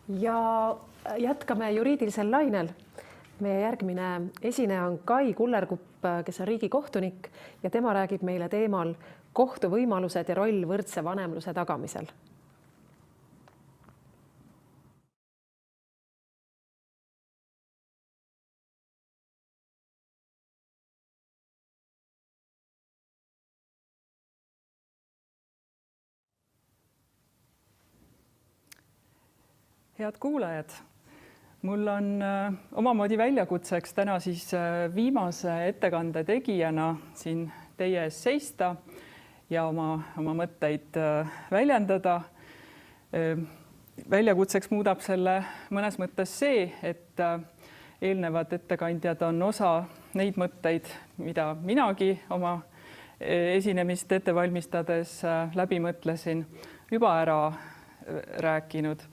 Ja jätkame juriidilisel lainel. Meie järgmine esineja on Kai Kullerkupp, kes on riigikohtunik ja tema räägib meile teemal kohtuvõimalused ja roll võrdse vanemluse tagamisel. Head kuulajad, mul on omamoodi väljakutseks täna siis viimase ettekande tegijana siin teie ees seista ja oma mõtteid väljendada. Väljakutseks muudab selle mõnes mõttes see, et eelnevad ettekandjad on osa neid mõtteid, mida minagi oma esinemist ette valmistades läbi mõtlesin, juba ära rääkinud.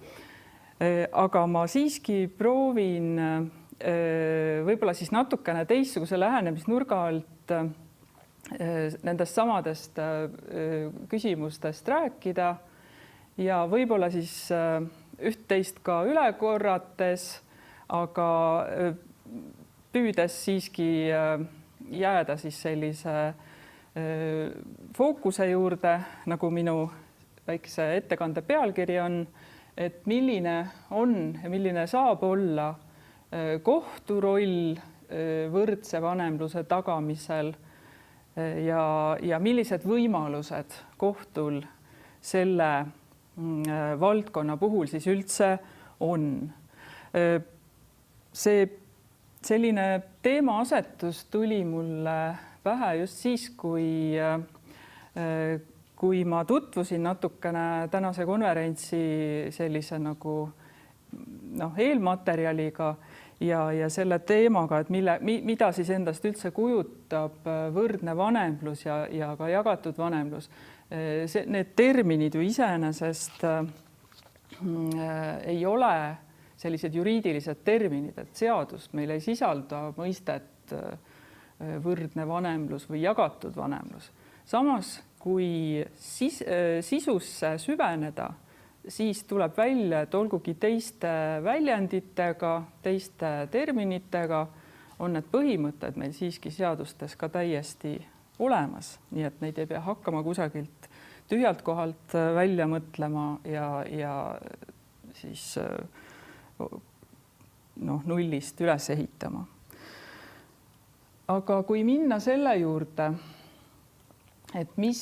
Aga ma siiski proovin võib-olla siis natukene teistsuguse lähenemisnurga alt nendest samadest küsimustest rääkida ja võib-olla siis üht-teist ka üle korrates, aga püüdes siiski jääda siis sellise fookuse juurde, nagu minu väikse ettekande pealkiri on, et milline on ja milline saab olla kohtu roll võrdse vanemluse tagamisel ja millised võimalused kohtul selle valdkonna puhul siis üldse on. See selline teemaasetus tuli mulle pähe just siis, kui ma tutvusin natukene tänase konverentsi sellise nagu eelmaterjaliga ja selle teemaga, et mida siis endast üldse kujutab võrdne vanemlus ja ka jagatud vanemlus. Need terminid ju iseenesest ei ole sellised juriidilised terminid, et seadus meil ei sisalda mõistet võrdne vanemlus või jagatud vanemlus. Samas, kui sisusse süveneda, siis tuleb välja, et olgugi teiste väljenditega, teiste terminitega on need põhimõtted meil siiski seadustes ka täiesti olemas. Nii et neid ei pea hakkama kusagilt tühjalt kohalt välja mõtlema ja siis nullist üles ehitama. Aga kui minna selle juurde, et mis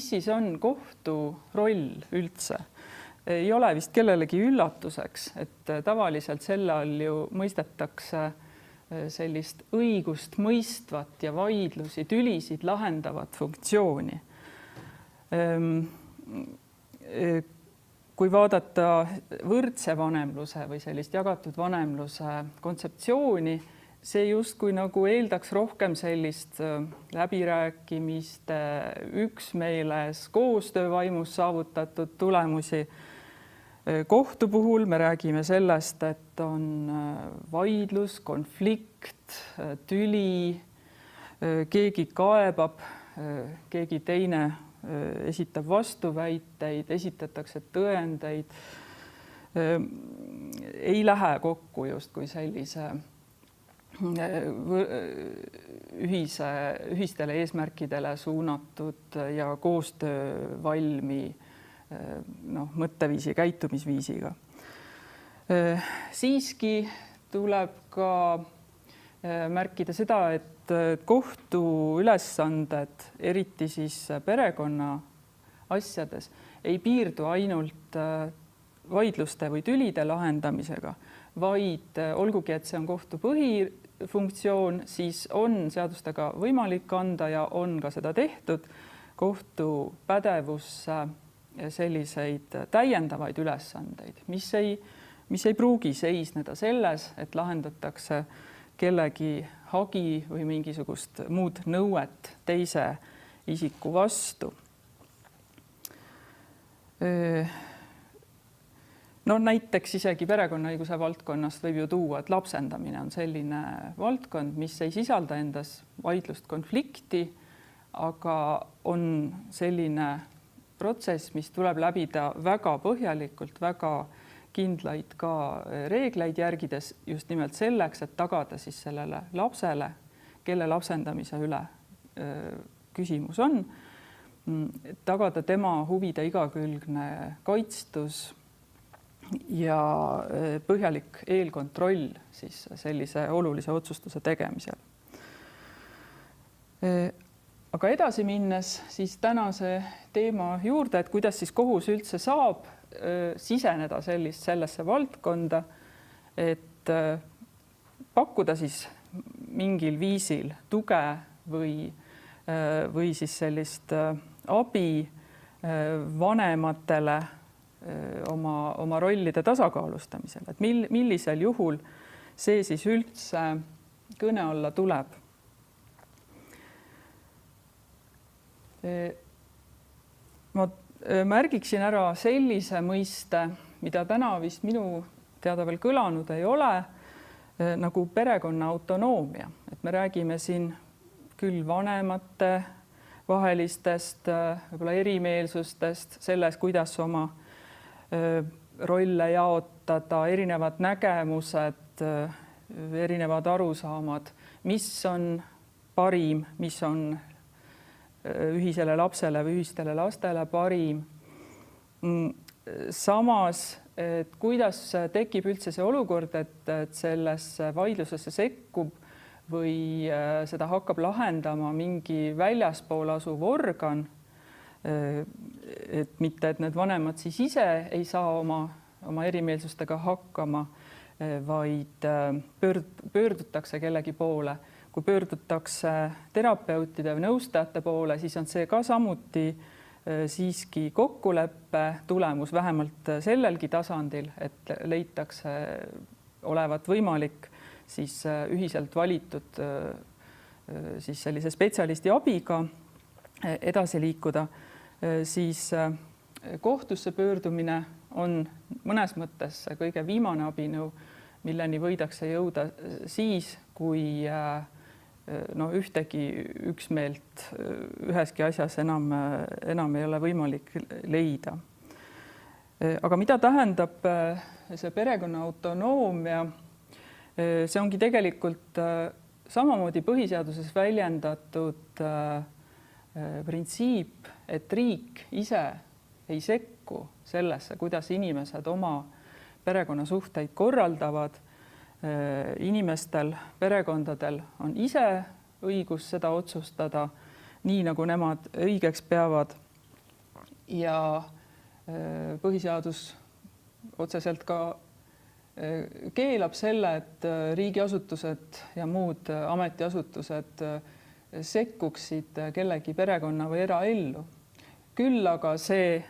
siis on kohtu roll üldse, ei ole vist kellelegi üllatuseks, et tavaliselt selle all ju mõistetakse sellist õigust mõistvat ja vaidlusi, tülisid lahendavat funktsiooni. Kui vaadata võrdse vanemluse või sellist jagatud vanemluse kontseptsiooni, see justkui nagu eeldaks rohkem sellist läbirääkimiste üksmeeles, koostöövaimus saavutatud tulemusi. Kohtu puhul me räägime sellest, et on vaidlus, konflikt, tüli, keegi kaebab, keegi teine esitab vastuväiteid, esitatakse tõendeid. Ei lähe kokku justkui sellise ühistele eesmärkidele suunatud ja koostöövalmi mõtteviisi, käitumisviisiga. Siiski tuleb ka märkida seda, et kohtu ülesanded, eriti siis perekonna asjades, ei piirdu ainult vaidluste või tülide lahendamisega, vaid olgugi, et see on kohtu põhifunktsioon, siis on seadustega võimalik anda ja on ka seda tehtud kohtu pädevusse selliseid täiendavaid ülesandeid, mis ei pruugi seisneda selles, et lahendatakse kellegi hagi või mingisugust muud nõuet teise isiku vastu. Näiteks isegi perekonnaõiguse valdkonnast võib ju tuua, et lapsendamine on selline valdkond, mis ei sisalda endas vaidlust, konflikti, aga on selline protsess, mis tuleb läbida väga põhjalikult, väga kindlaid ka reegleid järgides just nimelt selleks, et tagada siis sellele lapsele, kelle lapsendamise üle küsimus on, tagada tema huvide igakülgne kaitstus ja põhjalik eelkontroll siis sellise olulise otsustuse tegemisel. Aga edasi minnes siis tänase teema juurde, et kuidas siis kohus üldse saab siseneda sellesse valdkonda, et pakkuda siis mingil viisil tuge või siis sellist abi vanematele oma rollide tasakaalustamisel, et millisel juhul see siis üldse kõne alla tuleb. Ma märgiksin ära sellise mõiste, mida täna vist minu teada veel kõlanud ei ole, nagu perekonna autonoomia. Et me räägime siin küll vanemate vahelistest võib-olla erimeelsustest, selles, kuidas oma rolle jaotada, erinevad nägemused, erinevad arusaamad, mis on parim, mis on ühisele lapsele või ühistele lastele parim. Samas, et kuidas tekib üldse see olukord, et sellesse vaidlusesse sekkub või seda hakkab lahendama mingi väljaspool asuv organ, et mitte, et need vanemad siis ise ei saa oma erimeelsustega hakkama, vaid pöördutakse kellegi poole. Kui pöördutakse terapeutide või nõustajate poole, siis on see ka samuti siiski kokkuleppe tulemus, vähemalt sellelgi tasandil, et leitakse olevat võimalik siis ühiselt valitud siis sellise spetsialisti abiga edasi liikuda, siis kohtusse pöördumine on mõnes mõttes kõige viimane abinõu, milleni võidakse jõuda siis, kui ühtegi üksmeelt üheski asjas enam ei ole võimalik leida. Aga mida tähendab see perekonna autonoomia? See ongi tegelikult samamoodi põhiseaduses väljendatud printsiip, et riik ise ei sekku sellesse, kuidas inimesed oma perekonnasuhteid korraldavad. Inimestel, perekondadel on ise õigus seda otsustada, nii nagu nemad õigeks peavad. Ja põhiseadus otseselt ka keelab selle, et riigiasutused ja muud ametiasutused sekkuksid kellegi perekonna või eraellu. Küll aga see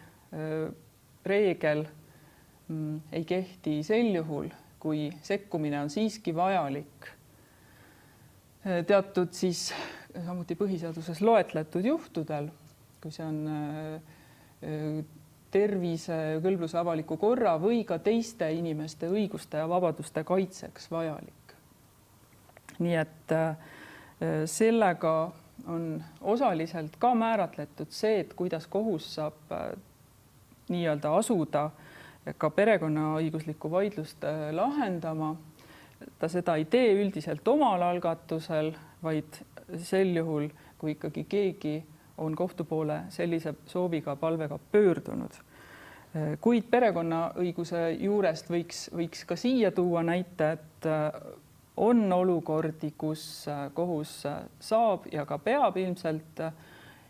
reegel ei kehti sel juhul, kui sekkumine on siiski vajalik teatud siis samuti põhiseaduses loetletud juhtudel, kui see on tervise, kõlbluse, avaliku korra või ka teiste inimeste õiguste ja vabaduste kaitseks vajalik. Nii et sellega on osaliselt ka määratletud see, et kuidas kohus saab nii-öelda asuda ka perekonnaõiguslikku vaidlust lahendama. Ta seda ei tee üldiselt omal algatusel, vaid sel juhul, kui ikkagi keegi on kohtu poole sellise sooviga, palvega pöördunud. Kuid perekonnaõiguse juurest võiks ka siia tuua näite, et on olukordi, kus kohus saab ja ka peab ilmselt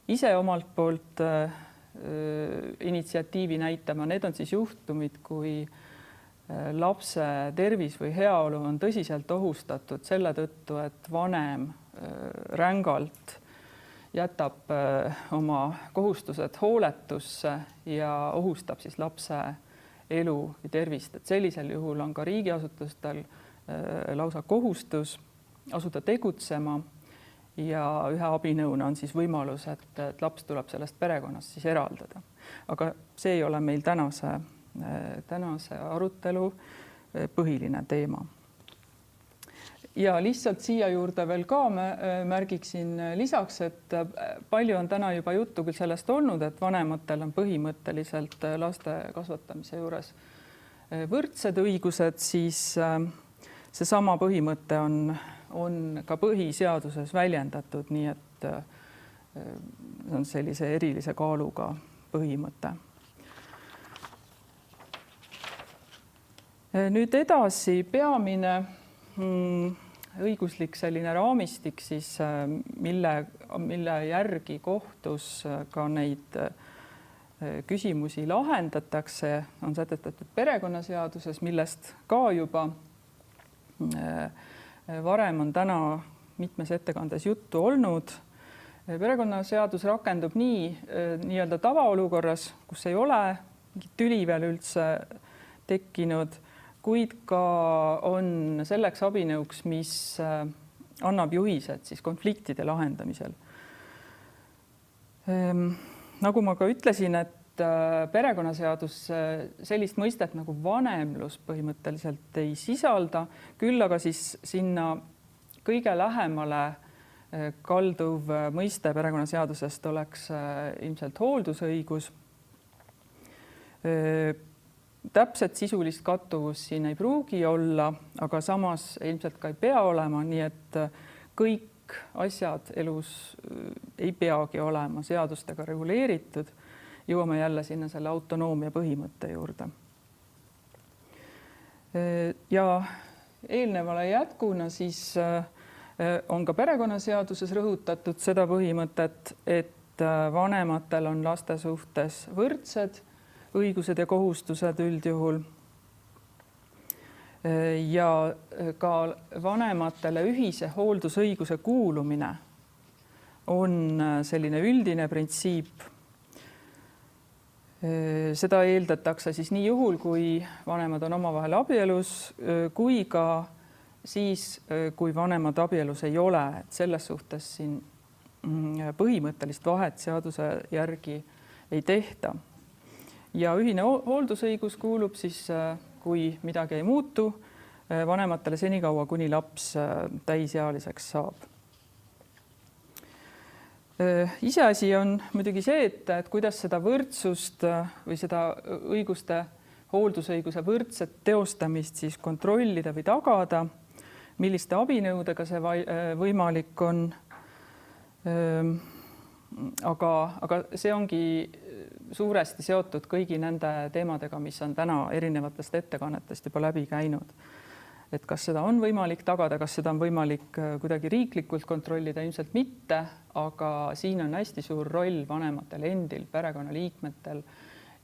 ise omalt poolt initsiatiivi näitama. Need on siis juhtumid, kui lapse tervis või heaolu on tõsiselt ohustatud selle tõttu, et vanem rängalt jätab oma kohustused hooletusse ja ohustab siis lapse elu ja tervist. Et sellisel juhul on ka riigiasutustel lausa kohustus asuda tegutsema ja ühe abinõuna on siis võimalus, et laps tuleb sellest perekonnast siis eraldada. Aga see ei ole meil tänase arutelu põhiline teema. Ja lihtsalt siia juurde veel ka märgiksin lisaks, et palju on täna juba juttu küll sellest olnud, et vanematel on põhimõtteliselt laste kasvatamise juures võrdsed õigused, siis seesama põhimõte on ka põhiseaduses väljendatud, nii et see on sellise erilise kaaluga põhimõte. Nüüd edasi peamine õiguslik selline raamistik, siis mille järgi kohtus ka neid küsimusi lahendatakse, on sätestatud perekonnaseaduses, millest ka juba varem on täna mitmes ettekandes juttu olnud. Perekonnaseadus rakendub nii-öelda tavaolukorras, kus ei ole mingit tüli veel üldse tekkinud, kuid ka on selleks abinõuks, mis annab juhised siis konfliktide lahendamisel. Nagu ma ka ütlesin, et perekonnaseadus sellist mõistet nagu vanemlus põhimõtteliselt ei sisalda, küll aga siis sinna kõige lähemale kalduv mõiste perekonnaseadusest oleks ilmselt hooldusõigus. Täpset sisulist kattuvust siin ei pruugi olla, aga samas ilmselt ka ei pea olema, nii et kõik asjad elus ei peagi olema seadustega reguleeritud. Jõuame jälle sinna selle autonoomia põhimõtte juurde. Ja eelnevale jätkuna siis on ka perekonnaseaduses rõhutatud seda põhimõtet, et vanematel on laste suhtes võrdsed õigused ja kohustused üldjuhul. Ja ka vanematele ühise hooldusõiguse kuulumine on selline üldine printsiip. Seda eeldatakse siis nii juhul, kui vanemad on omavahel abielus, kui ka siis, kui vanemad abielus ei ole. Et selles suhtes siin põhimõttelist vahet seaduse järgi ei tehta. Ja ühine hooldusõigus kuulub siis, kui midagi ei muutu, vanematele senikaua, kuni laps täisealiseks saab. Iseasi on muidugi see, et kuidas seda võrdsust või seda hooldusõiguse võrdset teostamist siis kontrollida või tagada, milliste abinõudega see võimalik on. Aga see ongi suuresti seotud kõigi nende teemadega, mis on täna erinevatest ettekannetest juba läbi käinud. Et kas seda on võimalik tagada, kas seda on võimalik kuidagi riiklikult kontrollida, ilmselt mitte, aga siin on hästi suur roll vanematel endil, perekonnaliikmetel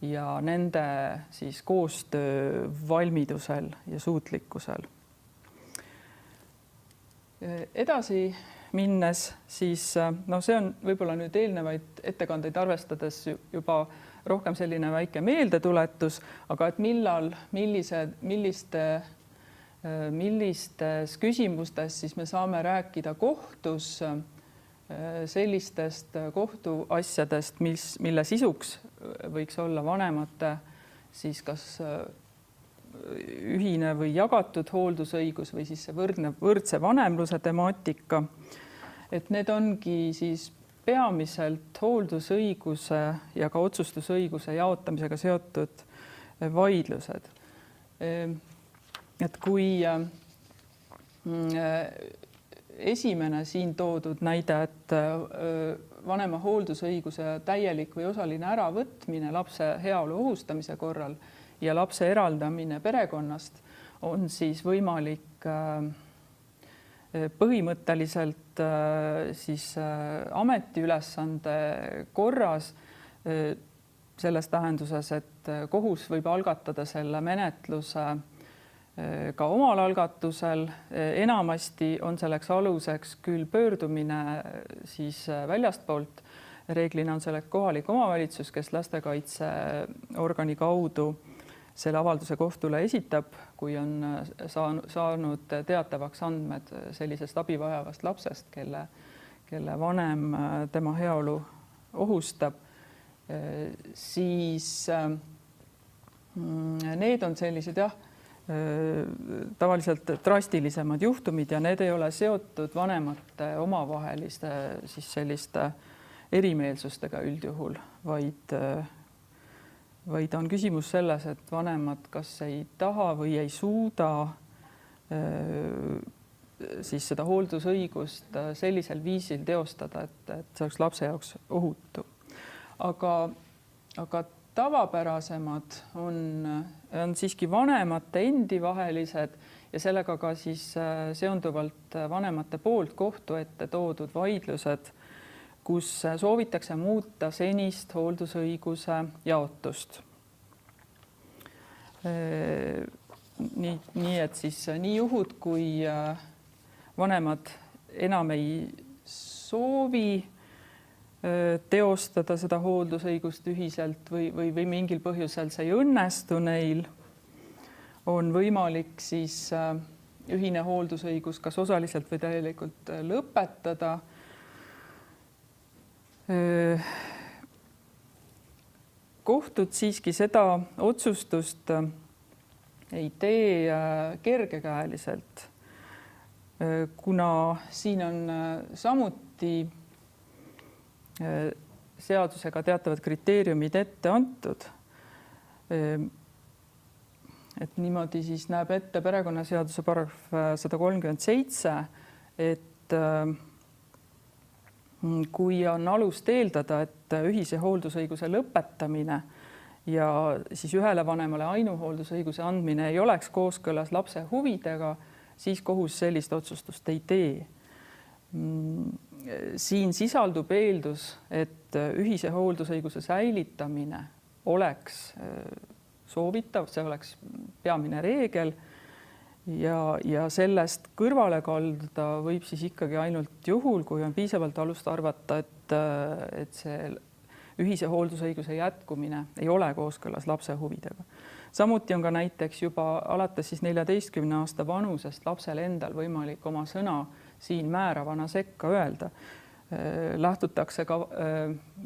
ja nende siis koostöö valmidusel ja suutlikkusel. Edasi minnes, siis see on võib-olla nüüd eelnevaid ettekandeid arvestades juba rohkem selline väike meeldetuletus, aga et millistes küsimustes siis me saame rääkida kohtus sellistest kohtuasjadest, mille sisuks võiks olla vanemate siis kas ühine või jagatud hooldusõigus või siis see võrdse vanemluse temaatika. Et need ongi siis peamiselt hooldusõiguse ja ka otsustusõiguse jaotamisega seotud vaidlused. Et kui esimene siin toodud näide, et vanema hooldusõiguse täielik või osaline äravõtmine lapse heaolu ohustamise korral ja lapse eraldamine perekonnast on siis võimalik põhimõtteliselt siis ametiülesande korras selles tähenduses, et kohus võib algatada selle menetluse ka omal algatusel. Enamasti on selleks aluseks küll pöördumine siis väljastpoolt. Reeglina on selleks kohalik omavalitsus, kes lastekaitseorgani kaudu selle avalduse kohtule esitab, kui on saanud teatavaks andmed sellisest abi vajavast lapsest, kelle vanem tema heaolu ohustab, siis need on sellised tavaliselt drastilisemad juhtumid ja need ei ole seotud vanemate omavaheliste siis selliste erimeelsustega üldjuhul, vaid vaid on küsimus selles, et vanemad kas ei taha või ei suuda siis seda hooldusõigust sellisel viisil teostada, et see oleks lapse jaoks ohutu. Aga tavapärasemad on siiski vanemate endi vahelised ja sellega ka siis seonduvalt vanemate poolt kohtu ette toodud vaidlused, kus soovitakse muuta senist hooldusõiguse jaotust. Nii et siis nii juhud, kui vanemad enam ei soovi teostada seda hooldusõigust ühiselt või mingil põhjusel see ei õnnestu neil, on võimalik siis ühine hooldusõigus kas osaliselt või täielikult lõpetada. Kohtud siiski seda otsustust ei tee kergekäeliselt, kuna siin on samuti seadusega teatavad kriteeriumid ette antud. Et niimoodi siis näeb ette perekonnaseaduse paragrahv 137, et kui on alust eeldada, et ühise hooldusõiguse lõpetamine ja siis ühele vanemale ainuhooldusõiguse andmine ei oleks kooskõlas lapse huvidega, siis kohus sellist otsustust ei tee. Siin sisaldub eeldus, et ühise hooldusõiguse säilitamine oleks soovitav, see oleks peamine reegel ja sellest kõrvale kalduda võib siis ikkagi ainult juhul, kui on piisavalt alust arvata, et see ühise hooldusõiguse jätkumine ei ole kooskõlas lapse huvidega. Samuti on ka näiteks juba alates siis 14 aasta vanusest lapsel endal võimalik oma sõna siin määravana sekka öelda. Lähtutakse ka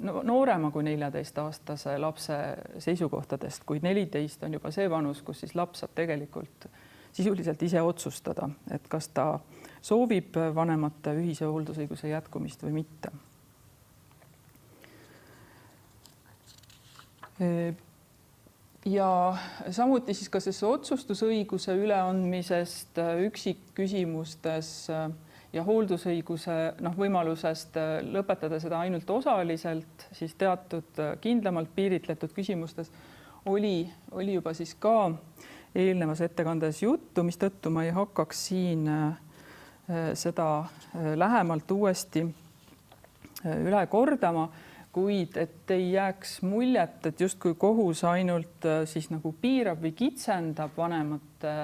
noorema kui 14-aastase lapse seisukohtadest, kuid 14 on juba see vanus, kus siis laps saab tegelikult sisuliselt ise otsustada, et kas ta soovib vanemate ühise hooldusõiguse jätkumist või mitte. Ja samuti siis ka see otsustusõiguse üleandmisest üksikküsimustes ja hooldusõiguse võimalusest lõpetada seda ainult osaliselt, siis teatud kindlamalt piiritletud küsimustes oli juba siis ka eelnevas ettekandes juttu, mistõttu ma ei hakkaks siin seda lähemalt uuesti üle kordama, kuid et ei jääks muljet, et justkui kohus ainult siis nagu piirab või kitsendab vanemate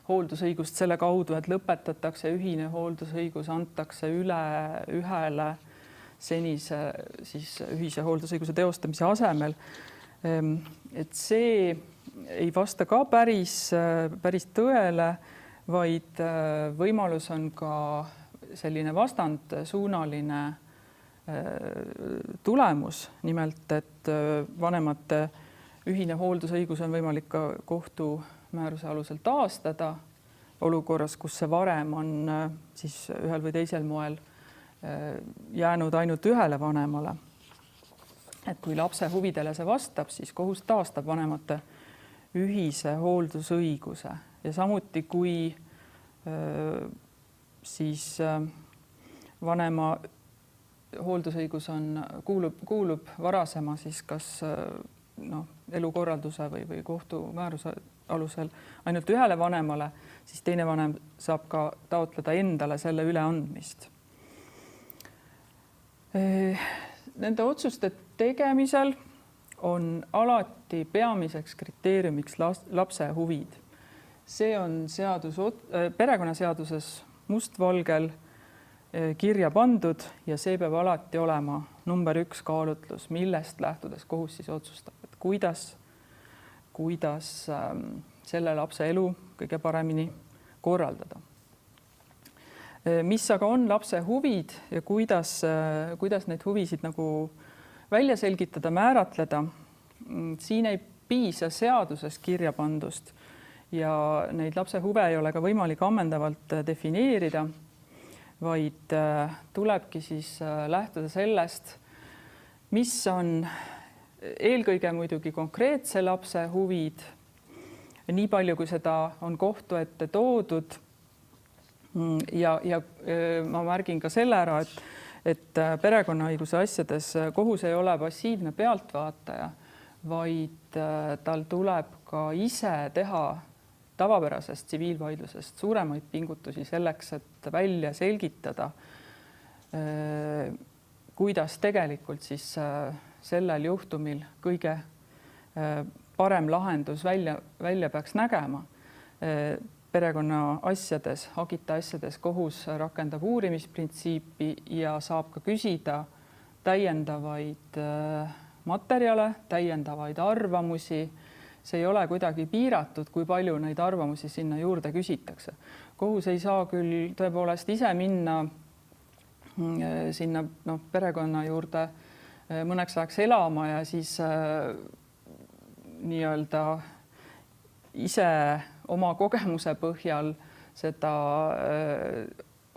hooldusõigust selle kaudu, et lõpetatakse ühine hooldusõigus, antakse üle ühele senise siis ühise hooldusõiguse teostamise asemel. Et see ei vasta ka päris tõele, vaid võimalus on ka selline vastandsuunaline tulemus, nimelt et vanemate ühine hooldusõigus on võimalik ka kohtumääruse alusel taastada olukorras, kus see varem on siis ühel või teisel moel jäänud ainult ühele vanemale. Et kui lapse huvidele see vastab, siis kohus taastab vanemate ühise hooldusõiguse ja samuti kui siis vanema hooldusõigus kuulub varasema siis kas elukorralduse või kohtumääruse alusel ainult ühele vanemale, siis teine vanem saab ka taotleda endale selle üleandmist. Nende otsuste tegemisel on alati peamiseks kriteeriumiks lapse huvid. See on perekonnaseaduses mustvalgel kirja pandud ja see peab alati olema number 1 kaalutlus, millest lähtudes kohus siis otsustab, et kuidas selle lapse elu kõige paremini korraldada. Mis aga on lapse huvid ja kuidas neid huvisid nagu välja selgitada, määratleda, siin ei piisa seaduses kirja pandust ja neid lapse huve ei ole ka võimalik ammendavalt defineerida, vaid tulebki siis lähtuda sellest, mis on eelkõige muidugi konkreetse lapse huvid, nii palju, kui seda on kohtu ette toodud. Ja ma märgin ka selle ära, et perekonnaõiguse asjades kohus ei ole passiivne pealtvaataja, vaid tal tuleb ka ise teha tavapärasest tsiviilvaidlusest suuremaid pingutusi selleks, et välja selgitada, kuidas tegelikult siis sellel juhtumil kõige parem lahendus välja peaks nägema. Perekonna asjades, hagita asjades kohus rakendab uurimisprintsiipi ja saab ka küsida täiendavaid materjale, täiendavaid arvamusi. See ei ole kuidagi piiratud, kui palju neid arvamusi sinna juurde küsitakse. Kohus ei saa küll tõepoolest ise minna sinna perekonna juurde mõneks ajaks elama ja siis nii-öelda ise oma kogemuse põhjal seda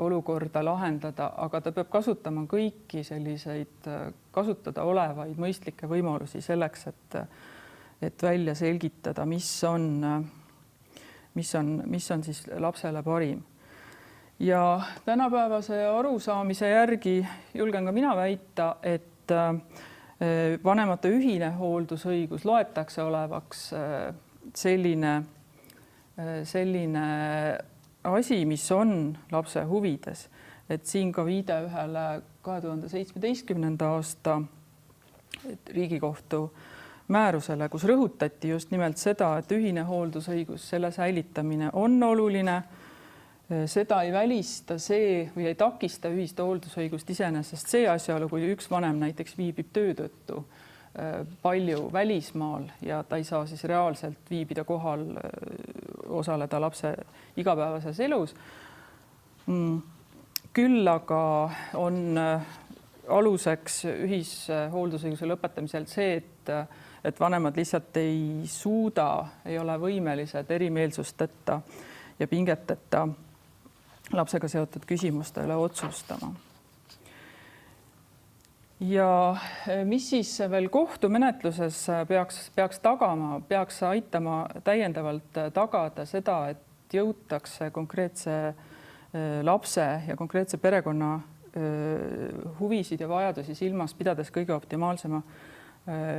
olukorda lahendada, aga ta peab kasutama kõiki selliseid kasutada olevaid mõistlikke võimalusi selleks, et välja selgitada, mis on siis lapsele parim. Ja tänapäevase arusaamise järgi julgen ka mina väita, et vanemate ühine hooldusõigus loetakse olevaks selline asi, mis on lapse huvides. Et siin ka viide ühele 2017. aasta Riigikohtu määrusele, kus rõhutati just nimelt seda, et ühine hooldusõigus, selle säilitamine on oluline. Seda ei välista see või ei takista ühist hooldusõigust iseenesest see asjaolu, kui üks vanem näiteks viibib töö tõttu palju välismaal ja ta ei saa siis reaalselt viibida kohal, osaleda lapse igapäevases elus. Küll aga on aluseks ühishooldusõiguse lõpetamisel see, et vanemad lihtsalt ei suuda, ei ole võimelised erimeelsusteta ja pingeteta lapsega seotud küsimuste üle otsustama. Ja mis siis veel kohtumenetluses peaks tagama, peaks aitama täiendavalt tagada seda, et jõutakse konkreetse lapse ja konkreetse perekonna huvisid ja vajadusi silmas pidades kõige optimaalsema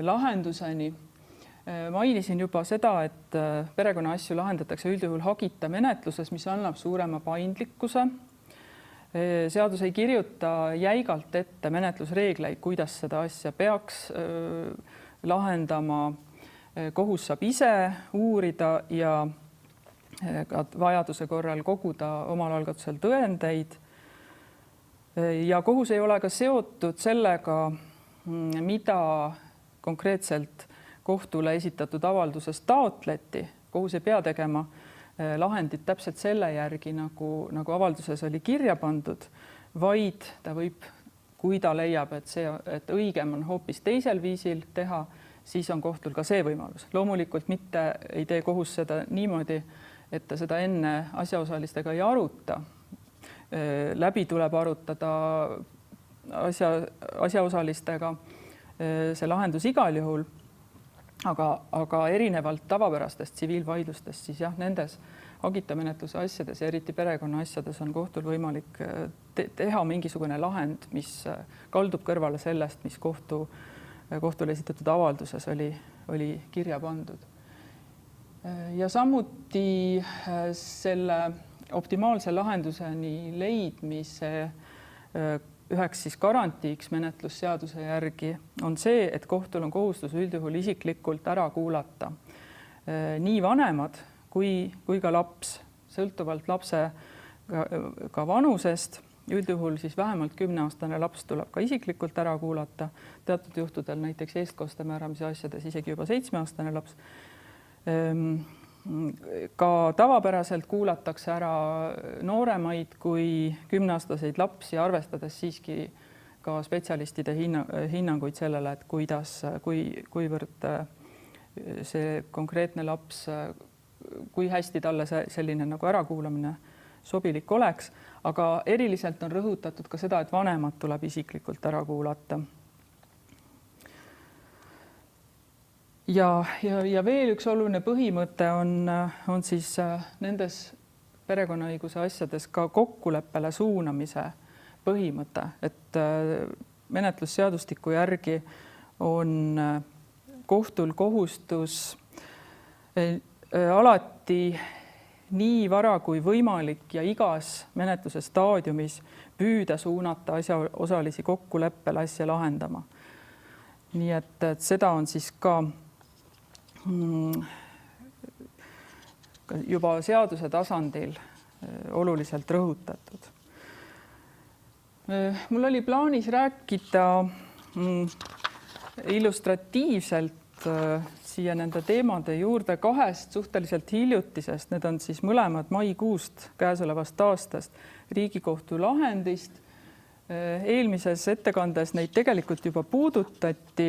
lahenduseni. Mainisin juba seda, et perekonnaasju lahendatakse üldjuhul hagita menetluses, mis annab suurema paindlikkuse. Seadus ei kirjuta jäigalt ette menetlusreegleid, kuidas seda asja peaks lahendama. Kohus saab ise uurida ja ka vajaduse korral koguda omal algatusel tõendeid. Ja kohus ei ole ka seotud sellega, mida konkreetselt kohtule esitatud avalduses taotleti. Kohus ei pea tegema lahendit täpselt selle järgi, nagu avalduses oli kirja pandud, vaid ta võib, kui ta leiab, et õigem on hoopis teisel viisil teha, siis on kohtul ka see võimalus. Loomulikult mitte ei tee kohus seda niimoodi, et ta seda enne asjaosalistega ei aruta. Läbi tuleb arutada asjaosalistega see lahendus igal juhul, aga erinevalt tavapärastest tsiviilvaidlustest, siis jah, nendes hagita menetluse asjades ja eriti perekonna asjades on kohtul võimalik teha mingisugune lahend, mis kaldub kõrvale sellest, mis kohtule esitatud avalduses oli kirja pandud. Ja samuti selle optimaalse lahenduseni leidmise üheks siis garantiiks menetlusseaduse järgi on see, et kohtul on kohustus üldjuhul isiklikult ära kuulata nii vanemad kui ka laps, sõltuvalt lapse ka vanusest. Üldjuhul siis vähemalt 10-aastane laps tuleb ka isiklikult ära kuulata. Teatud juhtudel näiteks eestkoste määramise asjades isegi juba 7-aastane laps. Ka tavapäraselt kuulatakse ära nooremaid kui 10-aastaseid lapsi, arvestades siiski ka spetsialistide hinnanguid sellele, et kuivõrd see konkreetne laps, kui hästi talle selline nagu ärakuulamine sobilik oleks, aga eriliselt on rõhutatud ka seda, et vanemad tuleb isiklikult ära kuulata. ja veel üks oluline põhimõte on siis nendes perekonnaõiguse asjades ka kokkuleppele suunamise põhimõte, et menetlusseadustiku järgi on kohtul kohustus alati nii vara kui võimalik ja igas menetluse staadiumis püüda suunata asjaosalisi kokkuleppele asja lahendama. Nii et seda on siis ka juba seaduse tasandil oluliselt rõhutatud. Mul oli plaanis rääkida illustratiivselt siia nende teemade juurde kahest suhteliselt hiljutisest, need on siis mõlemad maikuust käesolevast aastast Riigikohtu lahendist. Eelmises ettekandes neid tegelikult juba puudutati.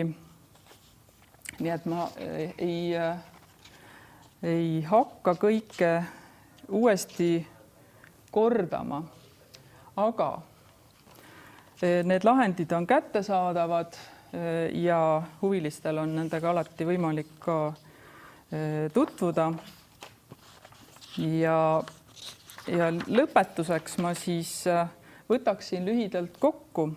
Nii et ma ei hakka kõike uuesti kordama, aga need lahendid on kättesaadavad ja huvilistel on nendega alati võimalik ka tutvuda. Ja lõpetuseks ma siis võtaksin lühidalt kokku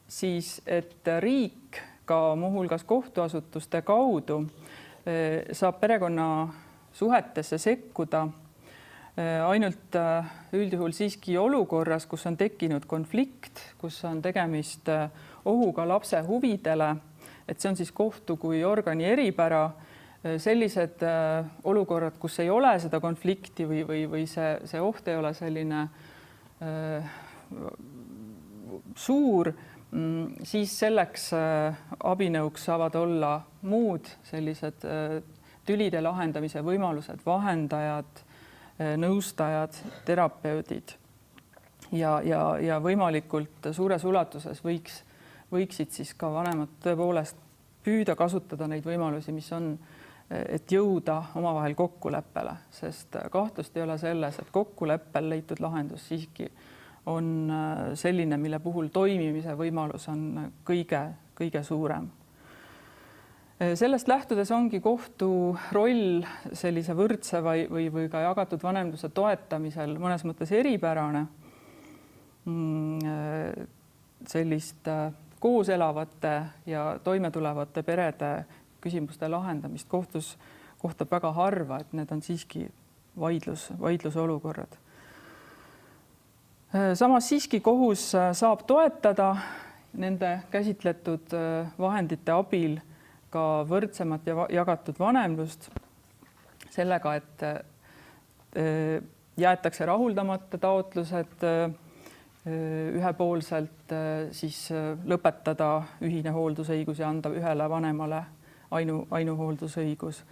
siis, et riik ka muuhulgas kohtuasutuste kaudu saab perekonnasuhetesse sekkuda ainult üldjuhul siiski olukorras, kus on tekkinud konflikt, kus on tegemist ohuga lapse huvidele, et see on siis kohtu kui organi eripära. Sellised olukorrad, kus ei ole seda konflikti või see oht ei ole selline suur, siis selleks abinõuks saavad olla muud sellised tülide lahendamise võimalused, vahendajad, nõustajad, terapeudid ja võimalikult suures ulatuses võiksid siis ka vanemad tõepoolest püüda kasutada neid võimalusi, mis on, et jõuda omavahel kokkuleppele, sest kahtlust ei ole selles, et kokkuleppel leitud lahendus siiski on selline, mille puhul toimimise võimalus on kõige suurem. Sellest lähtudes ongi kohtu roll sellise võrdse või ka jagatud vanemluse toetamisel mõnes mõttes eripärane. Sellist koos elavate ja toimetulevate perede küsimuste lahendamist kohtus kohtab väga harva, et need on siiski vaidlusolukorrad. Samas siiski kohus saab toetada nende käsitletud vahendite abil ka võrdsemat ja jagatud vanemlust sellega, et jäetakse rahuldamata taotlused ühepoolselt siis lõpetada ühine hooldusõigus ja anda ühele vanemale ainuhooldusõigus.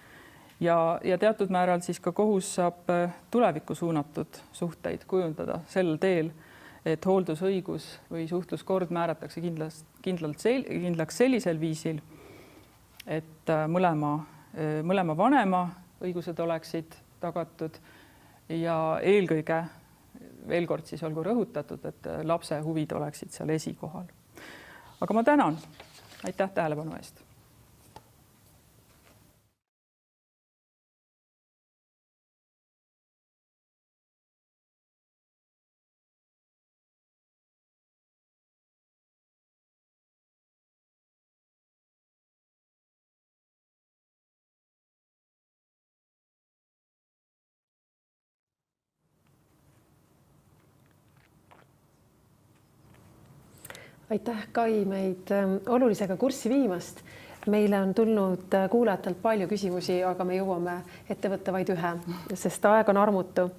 Ja teatud määral siis ka kohus saab tulevikku suunatud suhteid kujundada sel teel, et hooldusõigus või suhtluskord määratakse kindlaks sellisel viisil, et mõlema vanema õigused oleksid tagatud ja eelkõige veel kord siis olgu rõhutatud, et lapse huvid oleksid seal esikohal. Aga ma tänan. Aitäh tähelepanu eest. Aitäh, Kai, meid olulisega kurssi viimast. Meile on tulnud kuulajatelt palju küsimusi, aga me jõuame ette võtta vaid ühe, sest aeg on armutu.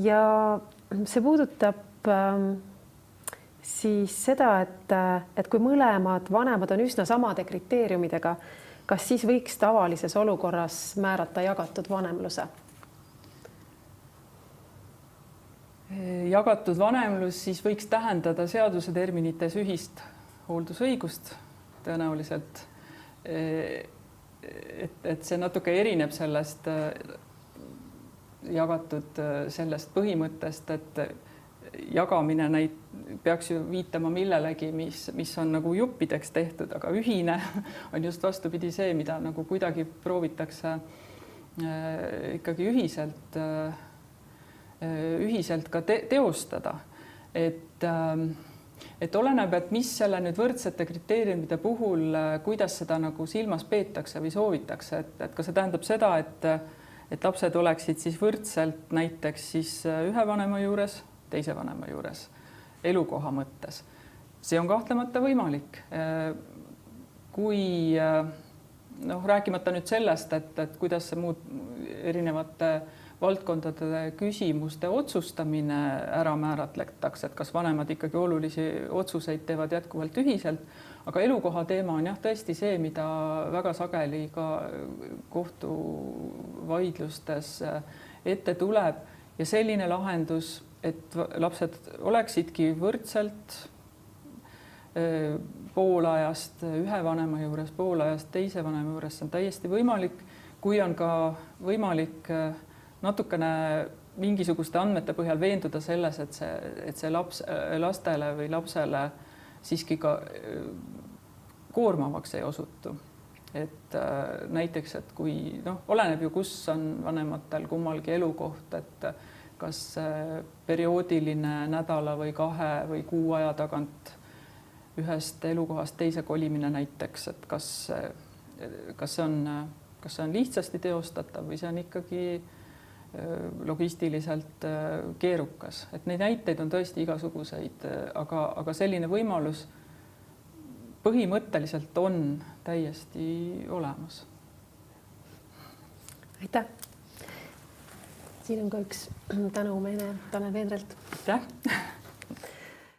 Ja see puudutab siis seda, et kui mõlemad vanemad on üsna samade kriteeriumidega, kas siis võiks tavalises olukorras määrata jagatud vanemluse? Jagatud vanemlus siis võiks tähendada seaduse terminites ühist hooldusõigust tõenäoliselt, et see natuke erineb sellest jagatud sellest põhimõttest, jagamine peaks ju viitama millelegi, mis on nagu juppideks tehtud, aga ühine on just vastupidi see, mida nagu kuidagi proovitakse ikkagi ühiselt ka teostada. Et oleneb, et mis selle nüüd võrdsete kriteeriumide puhul, kuidas seda nagu silmas peetakse või soovitakse, et kas see tähendab seda, et lapsed oleksid siis võrdselt näiteks siis ühe vanema juures, teise vanema juures, elukoha mõttes. See on kahtlemata võimalik. Kui rääkimata nüüd sellest, et kuidas see muud erinevate valdkondade küsimuste otsustamine ära määratletakse, et kas vanemad ikkagi olulisi otsuseid teevad jätkuvalt ühiselt, aga elukoha teema on jah tõesti see, mida väga sageli ka kohtuvaidlustes ette tuleb ja selline lahendus, et lapsed oleksidki võrdselt poolajast ühe vanema juures, poolajast teise vanema juures, see on täiesti võimalik, kui on ka võimalik natukene mingisuguste andmete põhjal veenduda selles, et see lastele või lapsele siiski ka koormavaks ei osutu. Et näiteks, et kui oleneb ju, kus on vanematel kummalgi elukoht, et kas perioodiline nädala või 2 või 6 aja tagant ühest elukohast teise kolimine näiteks, et kas see on lihtsasti teostatav või see on ikkagi logistiliselt keerukas, et neid näiteid on tõesti igasuguseid, aga selline võimalus põhimõtteliselt on täiesti olemas. Aitäh! Siin on ka üks tänumeene Tanel Veendrelt. Aitäh!